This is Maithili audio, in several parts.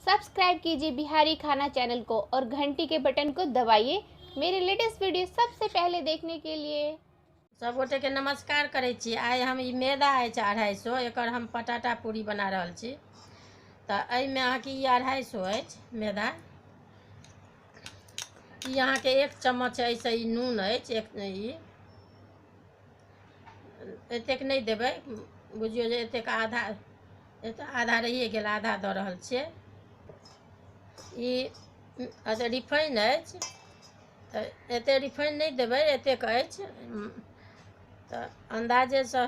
सब्सक्राइब कीजिए बिहारी खाना चैनल को और घंटी के बटन को दबाइए मेरे लेटेस्ट वीडियो सबसे पहले देखने के लिए। सब गोटे के नमस्कार करे छी। आइ हम ई मैदा अछि 250, एकर हम पटाटा पूरी बना रहल छी। तो एहिमे अहाँके ई 250 अछि मैदा। ई अहाँके 1 चम्मच ऐसे ई नून अछि, एतेक नहीं देबै, बुझियो जे एतेक आधा रहिए गेल, आधा दऽ रहल छियै। ई अच्छा रिफाइन अछि, तो एते रिफाइन नहीं देबै, एतेक अछि। तो अंदाजे से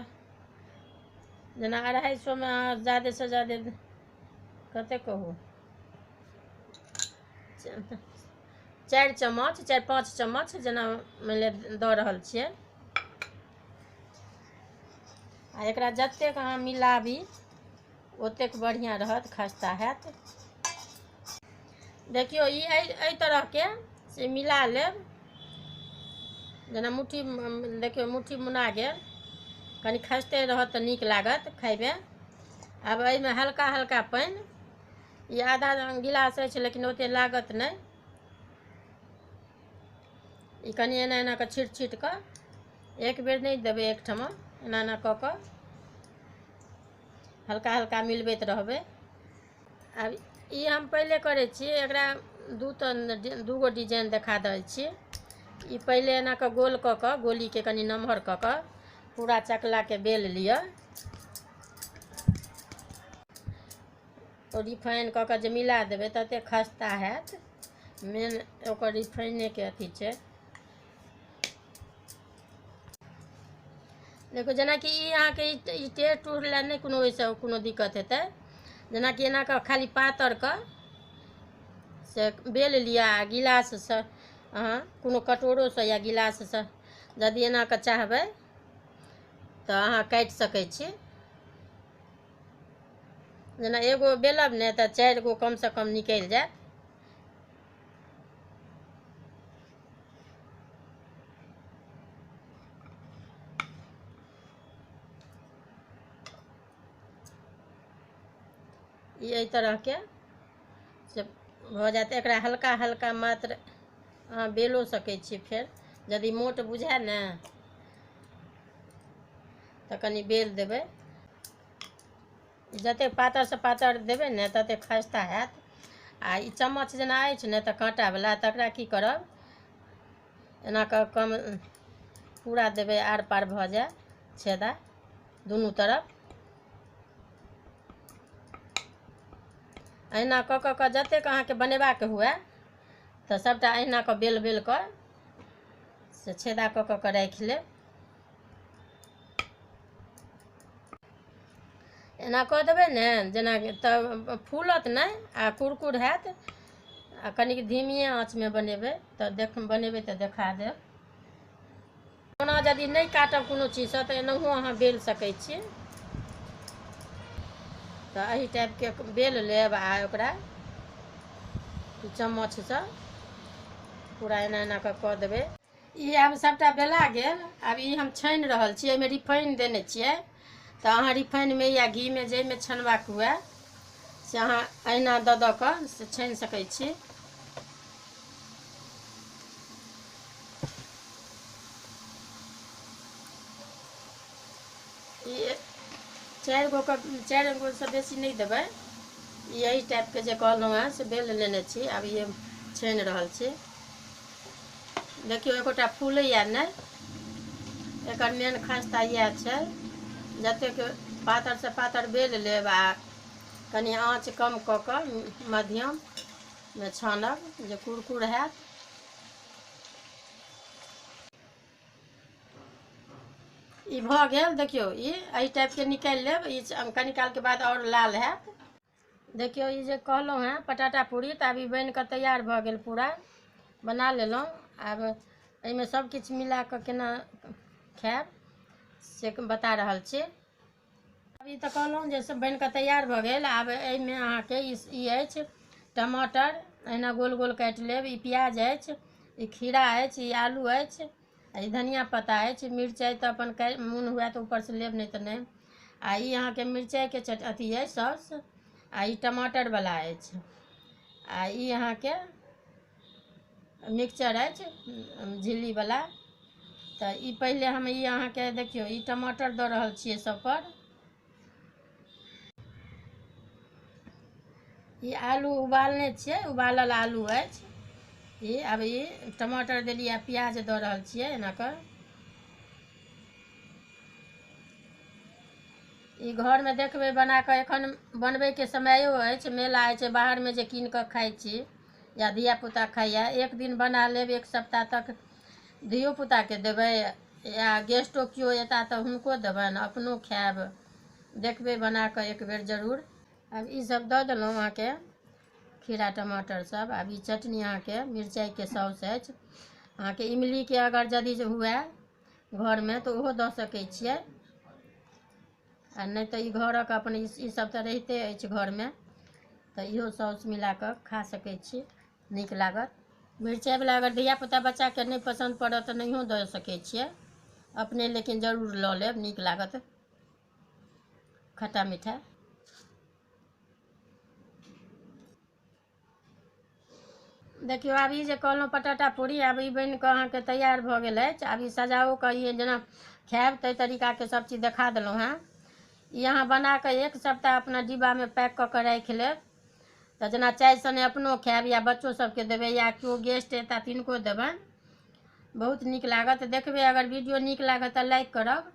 जेना 250 में अहाँ ज़्यादा से ज़्यादा कते कहू 4 चम्मच 4-5 चम्मच जेना मानि दऽ रहल छियै। आ एकरा जतेक अहाँ मिलाबी ओतेक बढ़िया रहत, खस्ता हैत। देखियो ई एहि तरह के से मिला लेब। जेना मुट्ठी देखियो मुट्ठी मुना गेल, कनी खस्ते रहत तो नीक लागत खाइबे। अब एहिमे हल्का हल्का पानि, ये आधा गिलास अछि लेकिन ओते लागत नहीं। ई कनी एना एना के छीट छीट कऽ एक बेर नहीं देबै, एक ठमा एना एना कऽ कऽ हल्का हल्का मिलबैत रहबै। अब ई हम पहले करे छी, एकरा दूगो डिजाइन देखा दै छी। ई पहले एना के गोल कऽ कऽ, गोली के कनी नमहर कऽ कऽ पूरा चकला के बेल लिअ। और रिफाइन कऽ कऽ जे मिला देबै तते खस्ता हैत। मेन ओकर रिफाइने के अथी छै। देखो जेना कि ई अहाँके ई टेढ़ टूढ़ ला नहीं कोनो ओइसे कोनो दिक्कत हेतै। जेना कि एना के खाली पातर के से बेल लिया, गिलास से अहाँ कोनो कटोरो से या गिलास से यदि एना के चाहबै तो अहाँ काटि सकै छी। जेना एगो बेलब ने तो 4 गो कम से कम निकल जाए। एहि तरह के से भऽ जात। एकरा हल्का हल्का मात्र अहाँ बेलो सकै छी। फेर यदि मोट बुझाए ने तो कनी बेल देबै। जते पातर से पातर देबै ने तते खस्ता हैत। आ ई चम्मच जेना अछि ने तो काँटा वाला, तकरा की करब एना कऽ कम पूरा देबै, आर पार भऽ जाए छेदा दुनू तरफ। अहिना कऽ कऽ जतेक अहाँके बनेबाक हुए तो सबटा अहिना कऽ बेल बेल कऽ से छेदा कऽ कऽ राखि लेब। एना कऽ देबै ने जेना तब फूलत नहीं आ कुरकुर हैत। आ कनिक धीमी आँच में बनेबै तो बनेबै तो देखा देब। ओना यदि नहीं काटब कोनो चीज से तो एनाहु अहाँ बेल सकै छी। तो एही टाइप के बेल लेब आ ओकरा चम्मच से पूरा एना एना कऽ देबै। ई आब सबटा बेला गेल। अब ई हम छानि रहल छी, एहिमे रिफाइन देने छियै। तो अहाँ रिफाइन में या घी में जे में छनबाक हुए से अहाँ अहिना दऽ दऽ कऽ से छानि सकै छी। ई 4 गो से बेसी नहीं देबै। यही टाइप के जे कहलहुँ हैं से बेल लेने छी। अब ये छानि रहल छी। देखियो एकोटा फूलैया नहीं। एकर मेन खस्ता यह छै, जतेक पातर से पातर बेल लेब आ कनी आँच कम कऽ कऽ मध्यम में छानब जे कुरकुर हैत। ई भऽ गेल। देखियो ई एही टाइप के निकालि लेब। ई कनी काल के बाद और लाल हैत। देखियो ई जे कहलहुँ हैं पटाटा पूरी, तो अब ई बन कऽ तैयार भऽ गेल, पूरा बना लेलहुँ। आब एहिमे सब किछु मिला कऽ केना खायब से बता रहल छी। अब ई तो कहलहुँ जे सब बन कऽ तैयार भऽ गेल। आब एहिमे अहाँके ई अछि टमाटर, एहिना गोल गोल काटि लेब। ई प्याज अछि, ई खीरा अछि, ई आलू अछि, ई धनिया पत्ता अछि, मिरचाइ तो अपन मोन हुए तो ऊपर से लेब, नहीं तो नहीं। आ ई अहाँके मिरचाइ के अथी अछि सॉस। आ ई टमाटर वाला अछि। आ ई अहाँके मिक्सचर अछि झिल्लीवला। तऽ ई पहिले हम ई अहाँके देखियौ ई टमाटर दऽ रहल छियै सबपर। ई आलू उबालने छियै, उबालल आलू अछि ई। अब ई टमाटर देलियै, प्याज दऽ रहल छियै एना कऽ। ई घरमे देखबै बना कऽ, एखन बनबैके समयो अछि, मेला अछि बाहरमे जे कीन कऽ खाइ छी या धियापुता खाइए, एक दिन बना लेब, एक सप्ताह तक धियोपुताके देबै या गेस्टो केओ अयता तऽ हुनको देबनि, अपनो खायब। देखबै बना कऽ एक बेर जरूर। आब ई सब दऽ देलहुँ अहाँके खीरा टमाटर सब। आब ई चटनी अहाँके मिरचाइके सॉस अछि। अहाँके इमलीके अगर यदि हुए घरमे तऽ ओहो दऽ सकै छियै, आ नहि तऽ ई घरक अपन ई सब तऽ रहिते अछि घरमे, तऽ इहो सॉस मिला कऽ खा सकै छी, नीक लागत। मिरचाइवला अगर धियापुता बच्चाके नहि पसन्द पड़त तऽ नहियो दऽ सकै छियै, अपने लेकिन जरूर लऽ लेब, नीक लागत खट्टा मीठा। देखियौ आब ई जे कहलहुँ पटाटा पूरी, आब ई बनि कऽ अहाँके तैयार भऽ गेल अछि। आब ई सजाओ कऽ ई जेना खायब ताहि तरीकाके सब चीज देखा देलहुँ हेँ। ई अहाँ बना कऽ एक सप्ताह अपना डिब्बामे पैक कऽ कऽ राखि लेब, तऽ जेना चाय सने अपनो खायब या बच्चो सबके देबै या केओ गेस्ट अयता तिनको देबनि, बहुत नीक लागत। देखबै अगर वीडियो नीक लागत तऽ लाइक करब,